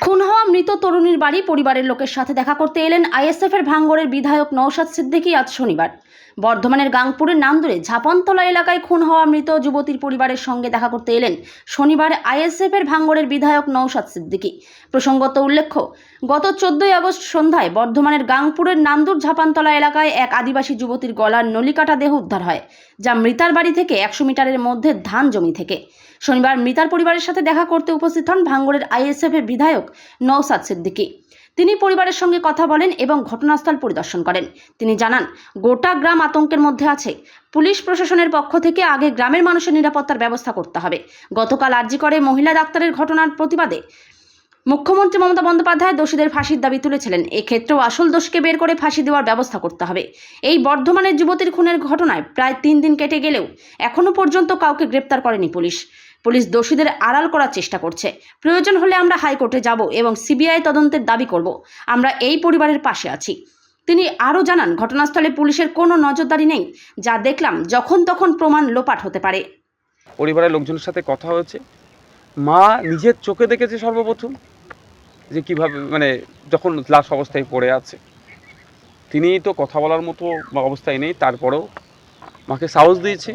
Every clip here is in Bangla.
খুন হওয়া মৃত তরুণীর বাড়ি পরিবারের লোকের সাথে দেখা করতে এলেন আইএসএফের ভাঙ্গরের বিধায়ক নওশাদ সিদ্দিকী আজ শনিবার। বর্ধমানের গাংপুরের নান্দুরে ঝাপনতলা এলাকায় খুন হওয়া মৃত যুবতীর পরিবারের সঙ্গে দেখা করতে এলেন শনিবার আইএসএফের ভাঙ্গরের বিধায়ক নওশাদ সিদ্দিকী। প্রসঙ্গত উল্লেখ্য, গত 14 আগস্ট সন্ধ্যায় বর্ধমানের গাংপুরের নান্দুর ঝাপনতলা এলাকায় এক আদিবাসী যুবতীর গলার নলিকাটা দেহ উদ্ধার হয়, যা মৃতার বাড়ি থেকে 100 মিটারের মধ্যে ধান জমি থেকে। শনিবার মৃতার পরিবারের সাথে দেখা করতে উপস্থিত হন ভাঙ্গরের আইএসএফের বিধায়ক নওশাদ সিদ্দিকী। তিনি পরিবারের সঙ্গে কথা বলেন এবং ঘটনাস্থল পরিদর্শন করেন। তিনি জানান, গোটা গ্রাম আতঙ্কের মধ্যে আছে। পুলিশ প্রশাসনের পক্ষ থেকে আগে গ্রামের মানুষের নিরাপত্তার ব্যবস্থা করতে হবে। গতকাল আরজিকরে মহিলা ডাক্তারের ঘটনার প্রতিবাদে মুখ্যমন্ত্রী মমতা বন্দ্যোপাধ্যায় দোষীদের ফাঁসির দাবি তুলেছিলেন। এক্ষেত্রেও আসল দোষীকে বের করে ফাঁসি দেওয়ার ব্যবস্থা করতে হবে। এই বর্ধমানের যুবতীর খুনের ঘটনায় প্রায় 3 দিন কেটে গেলেও এখনো পর্যন্ত কাউকে গ্রেপ্তার করেনি পুলিশ। পুলিশ দোষীদের আড়াল করার চেষ্টা করছে। প্রয়োজন হলে আমরা হাইকোর্টে যাব এবং সিবিআই তদন্তের দাবি করব। আমরা এই পরিবারের পাশে আছি। তিনি আরও জানান, ঘটনাস্থলে পুলিশের কোনো নজরদারি নেই। যা দেখলাম যখন তখন প্রমাণ লোপাট হতে পারে। পরিবারের লোকজনের সাথে কথা হয়েছে। মা নিজের চোখে দেখেছে সর্বপ্রথম যে কিভাবে যখন লাশ অবস্থায় পড়ে আছে। তিনি তো কথা বলার মতো অবস্থায় নেই, তারপরেও মাকে সাহস দিয়েছে।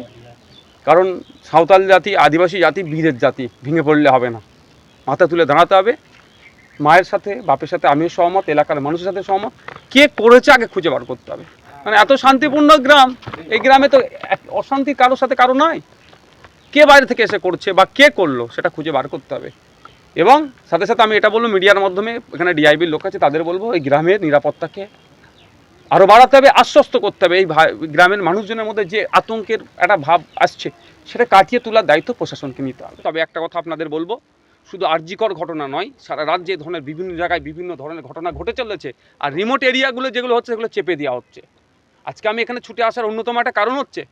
কারণ সাঁওতাল জাতি, আদিবাসী জাতি বীরের জাতি, ভেঙে পড়লে হবে না, মাথা তুলে দাঁড়াতে হবে। মায়ের সাথে, বাপের সাথে আমিও সহমত, এলাকার মানুষের সাথে সহমত। কে করেছে আগে খুঁজে বার করতে হবে। এত শান্তিপূর্ণ গ্রাম, এই গ্রামে তো অশান্তি কারোর সাথে কারো নয়। কে বাইরে থেকে এসে করছে বা কে করলো সেটা খুঁজে বার করতে হবে। এবং সাথে সাথে আমি এটা বলবো, মিডিয়ার মাধ্যমে এখানে ডিআইবির লোক আছে, তাদের বলবো এই গ্রামের নিরাপত্তাকে আরও বাড়াতে হবে, আশ্বস্ত করতে হবে। এই গ্রামের মানুষজনের মধ্যে যে আতঙ্কের একটা ভাব আসছে, সেটা কাটিয়ে তোলার দায়িত্ব প্রশাসনকে নিতে হবে। তবে একটা কথা আপনাদের বলবো, শুধু আরজিকর ঘটনা নয়, সারা রাজ্যে ধরনের বিভিন্ন জায়গায় বিভিন্ন ধরনের ঘটনা ঘটে চলেছে। আর রিমোট এরিয়াগুলো যেগুলো হচ্ছে, সেগুলো চেপে দেওয়া হচ্ছে। আজকে আমি এখানে ছুটে আসার অন্যতম একটা কারণ হচ্ছে,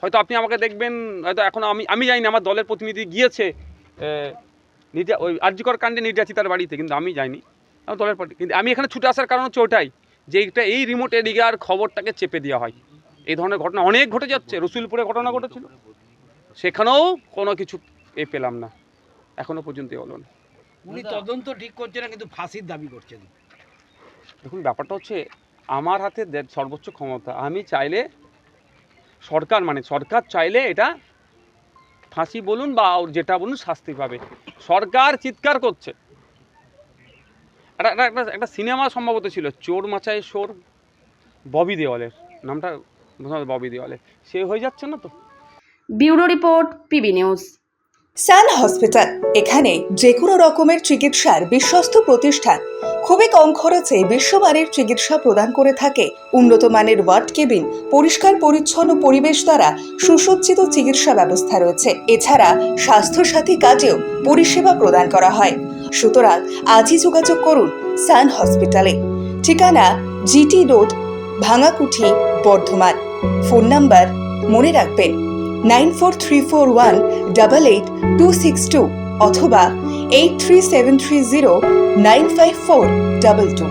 হয়তো আপনি আমাকে দেখবেন, হয়তো এখন আমি যাইনি, আমার দলের প্রতিনিধি গিয়েছে ওই আরজিকর কাণ্ডে নির্যাতিতার বাড়িতে, কিন্তু আমি যাইনি, আমার দলের পার্টি। কিন্তু আমি এখানে ছুটে আসার কারণ হচ্ছে ওটাই, যে এই রিমোট এরিয়ার খবরটাকে চেপে দেওয়া হয়। এই ধরনের ঘটনা অনেক ঘটে যাচ্ছে। রসুলপুরে ঘটনা ঘটেছিল, সেখানেও কোনো কিছু পেলাম না, এখনো পর্যন্ত হলো না। উনি তদন্ত ঠিক করছেন না, কিন্তু ফাঁসির দাবি করছেন। দেখুন, ব্যাপারটা হচ্ছে আমার হাতে সর্বোচ্চ ক্ষমতা। আমি চাইলে সরকার চাইলে এটা ফাঁসি বলুন বা যেটা বলুন শাস্তি পাবে। সরকার চিৎকার করছে। একটা সিনেমা সম্ভবত ছিল, চোর মাচায় শোর, ববি দেওয়ালের নামটা, ববি দেওয়ালের, সে হয়ে যাচ্ছে না তো। Bureau report, PB news. Sun hospital, এখানে যে কোনো রকমের চিকিৎসার বিশ্বস্ত প্রতিষ্ঠান। খুবই কম খরচে বিশ্বমানের চিকিৎসা প্রদান করে থাকে। উন্নত মানের ওয়ার্ড কেবিন, পরিষ্কার পরিচ্ছন্ন পরিবেশ দ্বারা সুসজ্জিত চিকিৎসা ব্যবস্থা রয়েছে। এছাড়া স্বাস্থ্যসাথী কাজেও পরিষেবা প্রদান করা হয়। সুতরাং আজই যোগাযোগ করুন সান হসপিটালে। ঠিকানা GT road, Bhangakuthi, Bardhaman. Phone number মনে রাখবেন 9434188262 অথবা 83730954222।